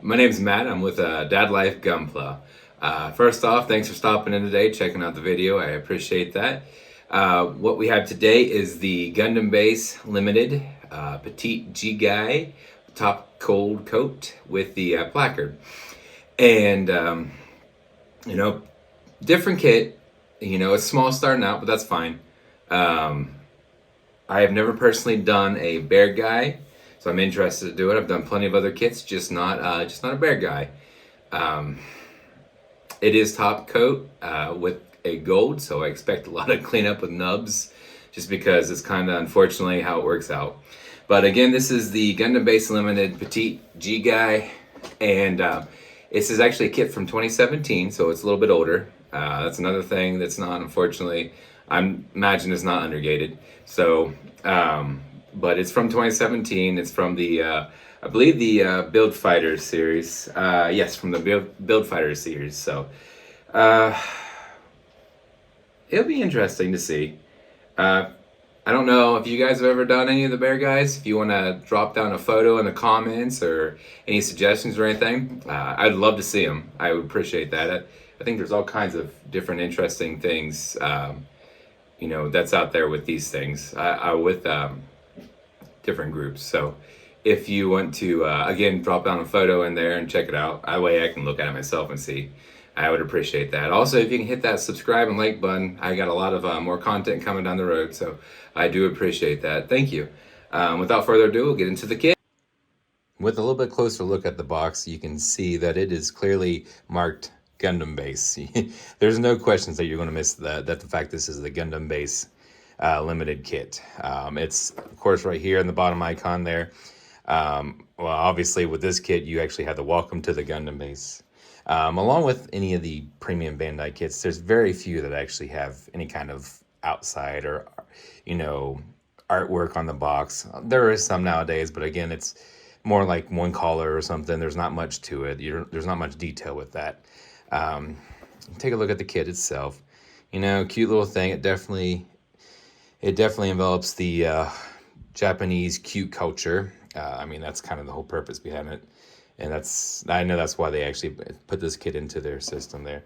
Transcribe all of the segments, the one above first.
My name's Matt. I'm with Dad Life Gunpla. First off, thanks for stopping in today, checking out the video. I appreciate that. What we have today is the Gundam Base Limited PetitG'Guy top cold coat with the Placard. And, different kit. It's small starting out, but that's fine. I have never personally done a bear guy, so I'm interested to do it. I've done plenty of other kits, just not a bear guy. It is top coat with a gold, so I expect a lot of cleanup with nubs, just because it's kind of unfortunately how it works out. But again, this is the Gundam Base Limited PetitG'Guy, and this is actually a kit from 2017, so it's a little bit older. That's another thing that's not, unfortunately, I imagine it's not undergated. So, but it's from 2017. It's from the, I believe the Build Fighters series. Yes, from the Build Fighters series. So, it'll be interesting to see. I don't know if you guys have ever done any of the bear guys. If you want to drop down a photo in the comments or any suggestions or anything, I'd love to see them. I would appreciate that. I think there's all kinds of different interesting things, that's out there with these things, with different groups. So if you want to, again, drop down a photo in there and check it out, that way I can look at it myself and see. I would appreciate that. Also, if you can hit that subscribe and like button, I got a lot of more content coming down the road, so I do appreciate that. Thank you. Without further ado, we'll get into the kit. With a little bit closer look at the box, you can see that it is clearly marked Gundam Base. There's no questions that you're going to miss that the fact this is the Gundam Base limited kit. It's, of course, right here in the bottom icon there. Well, obviously, with this kit, you actually have the Welcome to the Gundam Base. Along with any of the premium Bandai kits, there's very few that actually have any kind of outside or, artwork on the box. There is some nowadays, but again, it's more like one color or something. There's not much to it. There's not much detail with that. Take a look at the kit itself. Cute little thing. It definitely envelops the Japanese cute culture. That's kind of the whole purpose behind it. And I know that's why they actually put this kit into their system there.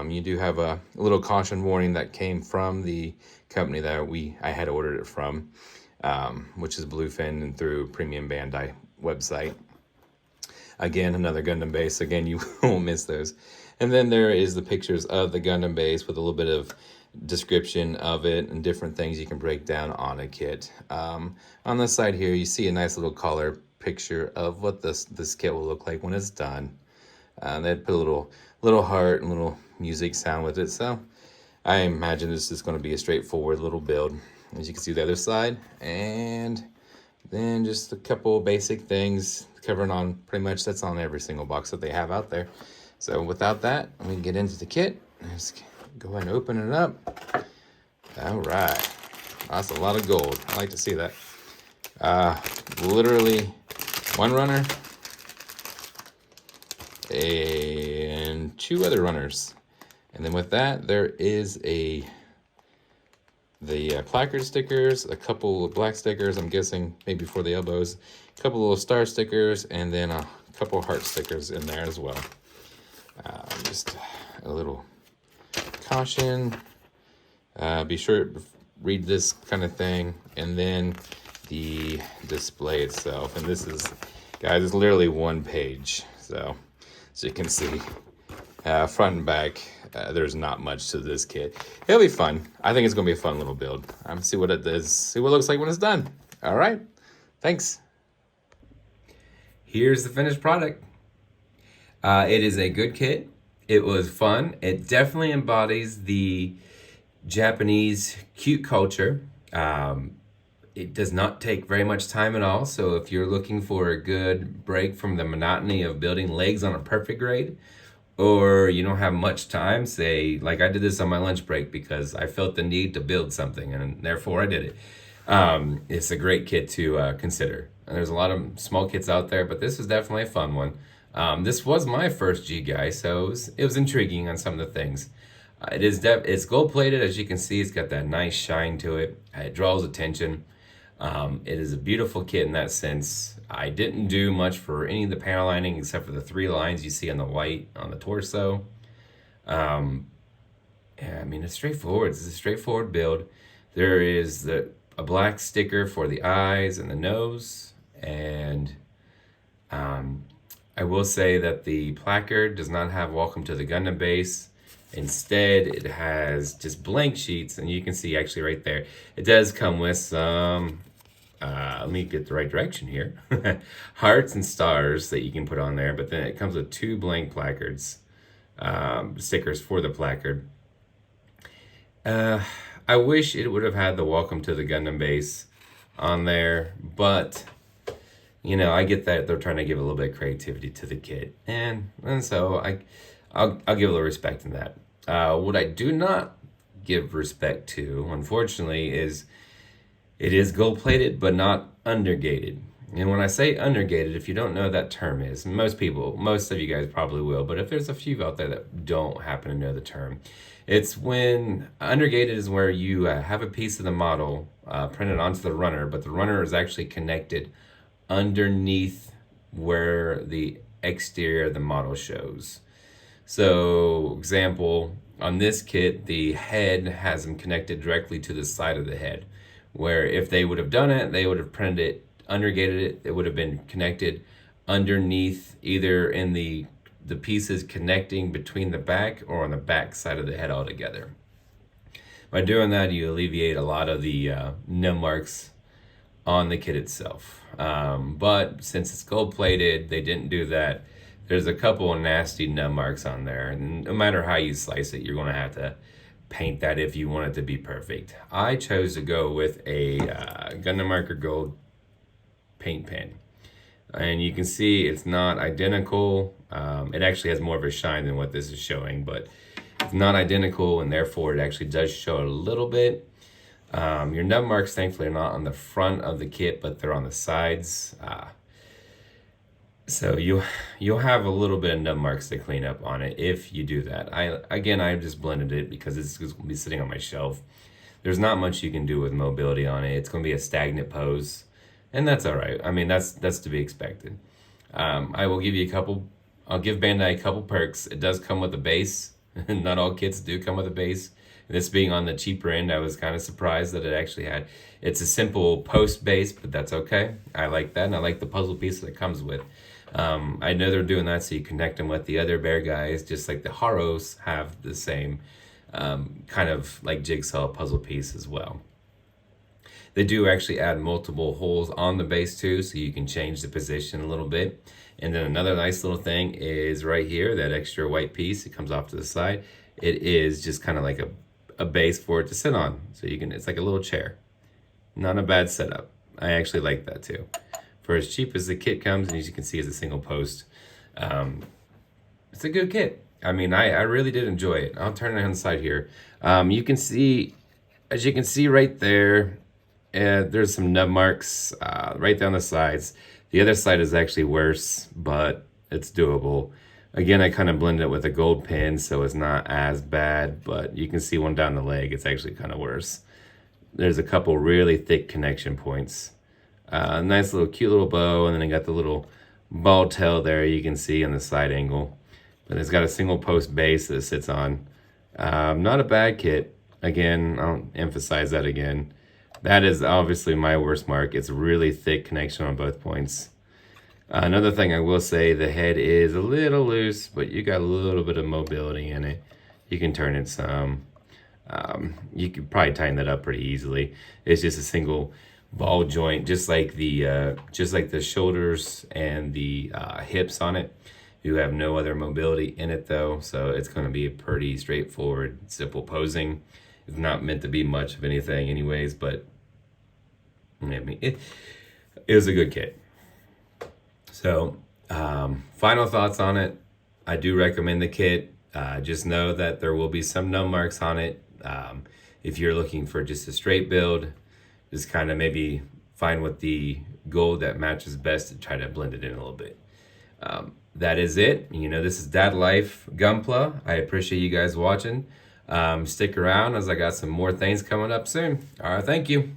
You do have a little caution warning that came from the company that I had ordered it from, which is Bluefin and through Premium Bandai website. Again, another Gundam Base. Again, you won't miss those. And then there is the pictures of the Gundam Base with a little bit of description of it and different things you can break down on a kit. On the side here, you see a nice little color picture of what this kit will look like when it's done. They put a little heart and little music sound with it, so I imagine this is going to be a straightforward little build. As you can see the other side, and then just a couple basic things covering on pretty much that's on every single box that they have out there. So without that, we can get into the kit. Let's go ahead and open it up. All right, that's a lot of gold. I like to see that. Literally one runner and two other runners, and then with that there is the placard stickers, a couple of black stickers, I'm guessing maybe for the elbows, a couple little star stickers, and then a couple heart stickers in there as well. Just a little caution, be sure to read this kind of thing, and then the display itself. And this is, guys, it's literally one page, so as you can see, front and back, there's not much to this kit. It'll be fun. I think it's gonna be a fun little build. See what it does, see what it looks like when it's done. All right, thanks. Here's the finished product. It is a good kit. It was fun. It definitely embodies the Japanese cute culture. It does not take very much time at all, so if you're looking for a good break from the monotony of building legs on a perfect grade, or you don't have much time, say, like I did this on my lunch break because I felt the need to build something, and therefore I did it. It's a great kit to consider. And there's a lot of small kits out there, but this is definitely a fun one. This was my first G-Guy, so it was intriguing on some of the things. It's gold plated, as you can see. It's got that nice shine to it. It draws attention. It is a beautiful kit in that sense. I didn't do much for any of the panel lining except for the 3 lines you see on the white on the torso. Yeah, I mean, it's straightforward. It's a straightforward build. There is a black sticker for the eyes and the nose, and I will say that the placard does not have Welcome to the Gundam base. Instead, it has just blank sheets, and you can see actually right there, it does come with some, let me get the right direction here, hearts and stars that you can put on there, but then it comes with 2 blank placards, stickers for the placard. I wish it would have had the Welcome to the Gundam base on there, but you know, I get that they're trying to give a little bit of creativity to the kit, and so I'll give a little respect in that. What I do not give respect to, unfortunately, is it is gold plated but not undergated. And when I say undergated, if you don't know what that term is, most of you guys probably will, but if there's a few out there that don't happen to know the term, it's when undergated is where you have a piece of the model printed onto the runner, but the runner is actually connected underneath where the exterior of the model shows. So, example, on this kit, the head has them connected directly to the side of the head, where if they would have done it, they would have printed it, undergated it would have been connected underneath, either in the pieces connecting between the back or on the back side of the head altogether. By doing that, you alleviate a lot of the nub marks on the kit itself. But since it's gold plated, they didn't do that. There's a couple of nasty nub marks on there, and no matter how you slice it, you're going to have to paint that if you want it to be perfect. I chose to go with a Gundam Marker Gold paint pen, and you can see it's not identical. It actually has more of a shine than what this is showing, but it's not identical, and therefore it actually does show a little bit. Your nub marks, thankfully, are not on the front of the kit, but they're on the sides. So you'll have a little bit of nub marks to clean up on it if you do that. I just blended it because it's going to be sitting on my shelf. There's not much you can do with mobility on it. It's going to be a stagnant pose, and that's all right. I mean, that's to be expected. I will give you I'll give Bandai a couple perks. It does come with a base. Not all kits do come with a base. This being on the cheaper end, I was kind of surprised that it actually had. It's a simple post base, but that's okay. I like that, and I like the puzzle piece that it comes with. I know they're doing that so you connect them with the other bear guys, just like the Haros have the same kind of like jigsaw puzzle piece as well. They do actually add multiple holes on the base too, so you can change the position a little bit. And then another nice little thing is right here, that extra white piece, it comes off to the side. It is just kind of like a base for it to sit on. So it's like a little chair. Not a bad setup. I actually like that too. For as cheap as the kit comes, and as you can see, it's a single post. It's a good kit. I mean, I really did enjoy it. I'll turn it on the side here. You can see, as you can see right there, there's some nub marks right down the sides. The other side is actually worse, but it's doable. Again, I kind of blended it with a gold pen, so it's not as bad, but you can see one down the leg, it's actually kind of worse. There's a couple really thick connection points. Nice little cute little bow, and then I got the little ball tail there you can see on the side angle. But it's got a single post base that it sits on. Not a bad kit. Again, I'll emphasize that again. That is obviously my worst mark. It's a really thick connection on both points. Another thing I will say, the head is a little loose, but you got a little bit of mobility in it. You can turn it some. You could probably tighten that up pretty easily. It's just a single ball joint, just like the shoulders and the hips on it. You have no other mobility in it though, so it's going to be a pretty straightforward, simple posing. It's not meant to be much of anything anyways, but I mean, it was a good kit. So, final thoughts on it. I do recommend the kit. Just know that there will be some nub marks on it. If you're looking for just a straight build, just kind of maybe find what the gold that matches best and try to blend it in a little bit. That is it. You know, this is Dad Life Gunpla. I appreciate you guys watching. Stick around as I got some more things coming up soon. All right, thank you.